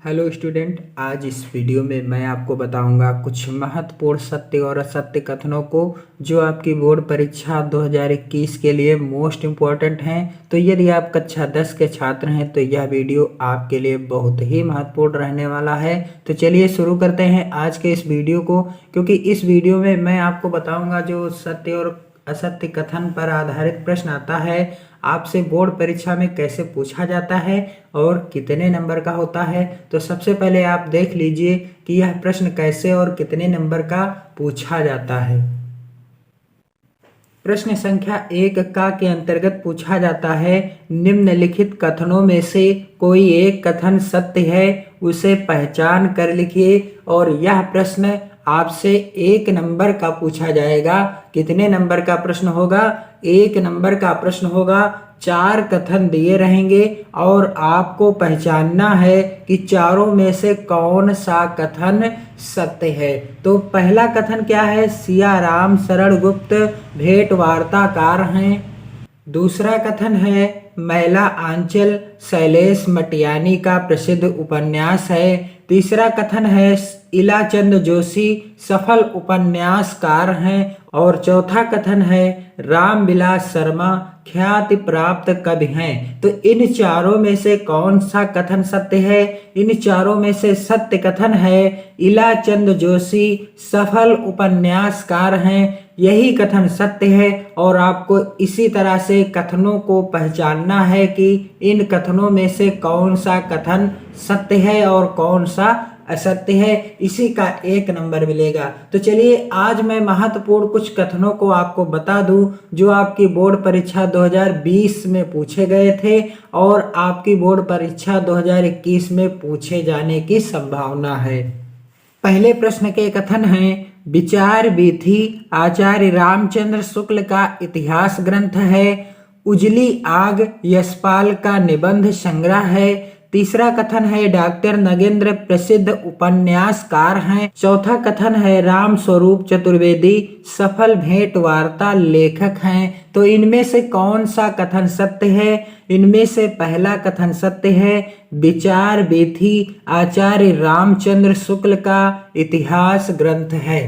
Hello student, आज इस video में मैं आपको बताऊंगा कुछ महत्वपूर्ण सत्य और असत्य कथनों को जो आपकी बोर्ड परीक्षा 2021 के लिए मोस्ट इम्पॉर्टेंट हैं। तो यदि आप कक्षा 10 के छात्र हैं तो यह वीडियो आपके लिए बहुत ही महत्वपूर्ण रहने वाला है। तो चलिए शुरू करते हैं आज के इस वीडियो को, क्योंकि इस वीडियो में मैं आपको बताऊँगा जो सत्य और असत्य कथन पर आधारित प्रश्न आता है आपसे बोर्ड परीक्षा में कैसे पूछा जाता है और कितने नंबर का होता है। तो सबसे पहले आप देख लीजिए कि यह प्रश्न कैसे और कितने नंबर का पूछा जाता है। प्रश्न संख्या 1 का के अंतर्गत पूछा जाता है, निम्नलिखित कथनों में से कोई एक कथन सत्य है, उसे पहचान कर लिखिए। और यह प्रश्न आपसे 1 नंबर का पूछा जाएगा। कितने नंबर का प्रश्न होगा? 1 नंबर का प्रश्न होगा। 4 कथन दिए रहेंगे और आपको पहचानना है कि चारों में से कौन सा कथन सत्य है। तो पहला कथन क्या है? सिया राम शरण गुप्त भेंट वार्ताकार हैं। दूसरा कथन है मैला आंचल शैलेश मटियानी का प्रसिद्ध उपन्यास है। तीसरा कथन है इलाचंद जोशी सफल उपन्यासकार हैं। और चौथा कथन है रामविलास शर्मा ख्याति प्राप्त कवि हैं। तो इन चारों में से कौन सा कथन सत्य है? इन चारों में से सत्य कथन है इलाचंद जोशी सफल उपन्यासकार हैं। यही कथन सत्य है और आपको इसी तरह से कथनों को पहचानना है कि इन कथनों में से कौन सा कथन सत्य है और कौन सा असत्य है। इसी का 1 नंबर मिलेगा। तो चलिए आज मैं महत्वपूर्ण कुछ कथनों को आपको बता दूं जो आपकी बोर्ड परीक्षा 2020 में पूछे गए थे और आपकी बोर्ड परीक्षा 2021 में पूछे जाने की संभावना है। पहले प्रश्न के कथन हैं, विचार वीथी आचार्य रामचंद्र शुक्ल का इतिहास ग्रंथ है। उजली आग यशपाल का निबंध संग्रह है। तीसरा कथन है डॉक्टर नगेंद्र प्रसिद्ध उपन्यासकार हैं। चौथा कथन है राम स्वरूप चतुर्वेदी सफल भेंट वार्ता लेखक हैं। तो इनमें से कौन सा कथन सत्य है? इनमें से पहला कथन सत्य है, विचार वीथी आचार्य रामचंद्र शुक्ल का इतिहास ग्रंथ है।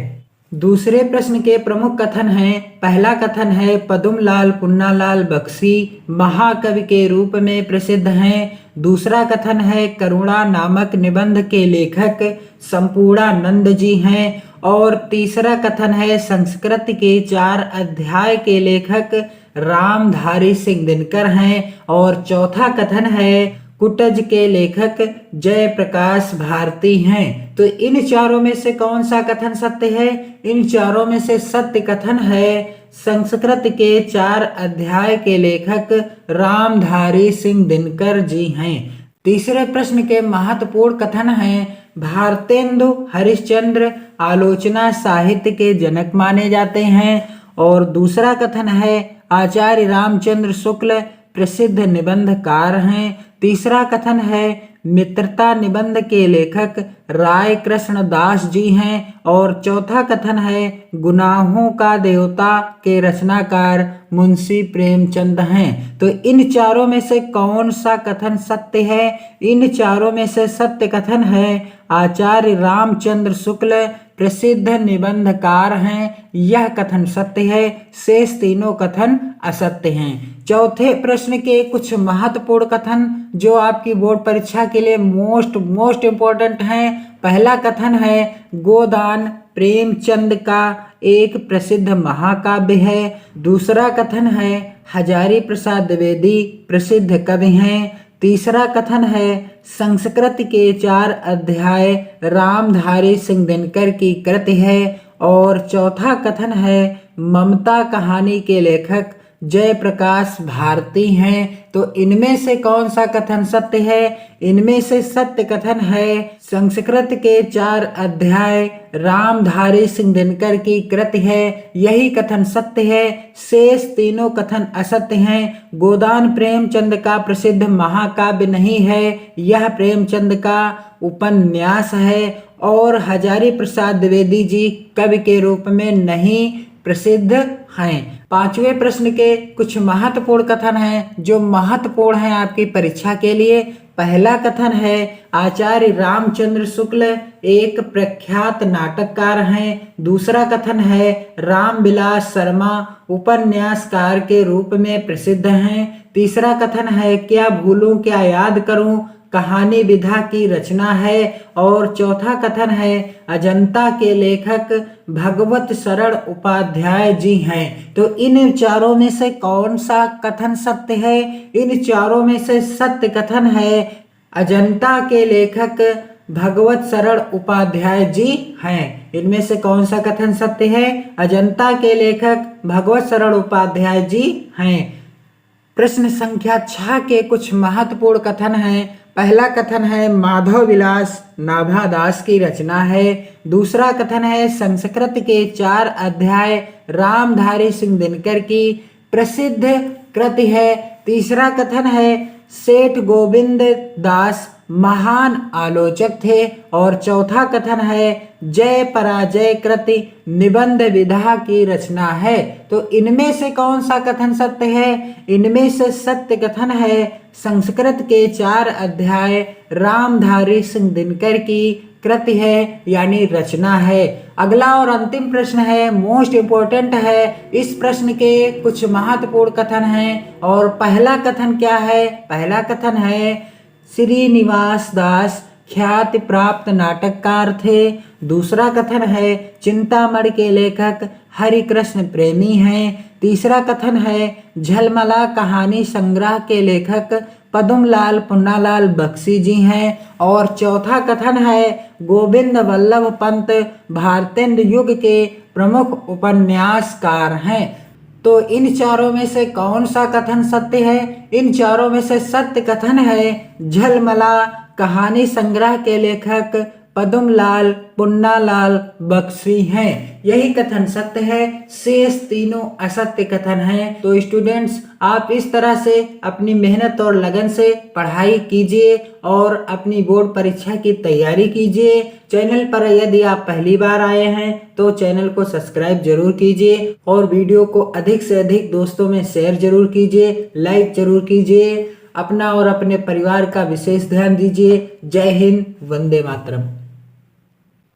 दूसरे प्रश्न के प्रमुख कथन हैं, पहला कथन है पद्मलाल पुन्नालाल बख्शी महाकवि के रूप में प्रसिद्ध हैं। दूसरा कथन है करुणा नामक निबंध के लेखक संपूर्णानंद जी हैं। और तीसरा कथन है संस्कृत के 4 अध्याय के लेखक रामधारी सिंह दिनकर हैं। और चौथा कथन है कुटज के लेखक जयप्रकाश भारती हैं। तो इन चारों में से कौन सा कथन सत्य है? इन चारों में से सत्य कथन है संस्कृत के 4 अध्याय के लेखक रामधारी सिंह दिनकर जी हैं। तीसरे प्रश्न के महत्वपूर्ण कथन हैं, भारतेंदु हरिश्चंद्र आलोचना साहित्य के जनक माने जाते हैं। और दूसरा कथन है आचार्य रामचंद्र शुक्ल प्रसिद्ध निबंधकार हैं। तीसरा कथन है मित्रता निबंध के लेखक राय कृष्ण दास जी हैं। और चौथा कथन है गुनाहों का देवता के रचनाकार मुंशी प्रेमचंद हैं। तो इन चारों में से कौन सा कथन सत्य है? इन चारों में से सत्य कथन है आचार्य रामचंद्र शुक्ल प्रसिद्ध निबंधकार हैं। यह कथन सत्य है। शेष तीनों कथन असत्य हैं। चौथे प्रश्न के कुछ महत्वपूर्ण कथन जो आपकी बोर्ड परीक्षा के लिए मोस्ट इम्पोर्टेंट हैं। पहला कथन है गोदान प्रेमचंद का एक प्रसिद्ध महाकाव्य है। दूसरा कथन है हजारी प्रसाद द्विवेदी प्रसिद्ध कवि हैं। तीसरा कथन है संस्कृत के 4 अध्याय रामधारी सिंह दिनकर की कृति है। और चौथा कथन है ममता कहानी के लेखक जयप्रकाश भारती हैं। तो इनमें से कौन सा कथन सत्य है? इनमें से सत्य कथन है संस्कृत के 4 अध्याय रामधारी सिंह दिनकर की कृति है। यही कथन सत्य है। शेष तीनों कथन असत्य हैं। गोदान प्रेमचंद का प्रसिद्ध महाकाव्य नहीं है, यह प्रेमचंद का उपन्यास है। और हजारी प्रसाद द्विवेदी जी कवि के रूप में नहीं प्रसिद्ध हैं। पांचवें प्रश्न के कुछ महत्वपूर्ण कथन हैं जो महत्वपूर्ण हैं आपकी परीक्षा के लिए। पहला कथन है आचार्य रामचंद्र शुक्ल एक प्रख्यात नाटककार हैं। दूसरा कथन है रामविलास शर्मा उपन्यासकार के रूप में प्रसिद्ध हैं। तीसरा कथन है क्या भूलूं क्या याद करूं कहानी विधा की रचना है। और चौथा कथन है अजंता के लेखक भगवत शरण उपाध्याय जी हैं। तो इन चारों में से कौन सा कथन सत्य है? इन चारों में से सत्य कथन है अजंता के लेखक भगवत शरण उपाध्याय जी हैं। इनमें से कौन सा कथन सत्य है? अजंता के लेखक भगवत शरण उपाध्याय जी हैं। प्रश्न संख्या 6 के कुछ महत्वपूर्ण कथन हैं। पहला कथन है माधव विलास नाभादास की रचना है। दूसरा कथन है संस्कृत के 4 अध्याय रामधारी सिंह दिनकर की प्रसिद्ध कृति है। तीसरा कथन है सेठ गोविंद दास महान आलोचक थे। और चौथा कथन है जय पराजय कृति निबंध विधा की रचना है। तो इनमें से कौन सा कथन सत्य है? इनमें से सत्य कथन है संस्कृत के 4 अध्याय रामधारी सिंह दिनकर की कृति है यानी रचना है। अगला और अंतिम प्रश्न है मोस्ट इम्पोर्टेंट है। इस प्रश्न के कुछ महत्वपूर्ण कथन हैं। और पहला कथन क्या है? पहला कथन है श्रीनिवास दास ख्याति प्राप्त नाटककार थे। दूसरा कथन है चिंतामणि के लेखक हरिकृष्ण प्रेमी हैं। तीसरा कथन है झलमला कहानी संग्रह के लेखक पद्मलाल पुन्नालाल बख्शी जी हैं। और चौथा कथन है गोविंद वल्लभ पंत भारतेंद्र युग के प्रमुख उपन्यासकार हैं। तो इन चारों में से कौन सा कथन सत्य है? इन चारों में से सत्य कथन है झलमला कहानी संग्रह के लेखक पद्मलाल पुन्नालाल बख्शी हैं। यही कथन सत्य है, शेष तीनों असत्य कथन हैं। तो स्टूडेंट्स आप इस तरह से अपनी मेहनत और लगन से पढ़ाई कीजिए और अपनी बोर्ड परीक्षा की तैयारी कीजिए। चैनल पर यदि आप पहली बार आए हैं तो चैनल को सब्सक्राइब जरूर कीजिए और वीडियो को अधिक से अधिक दोस्तों में शेयर जरूर कीजिए, लाइक जरूर कीजिए। अपना और अपने परिवार का विशेष ध्यान दीजिए। जय हिंद, वंदे मातरम।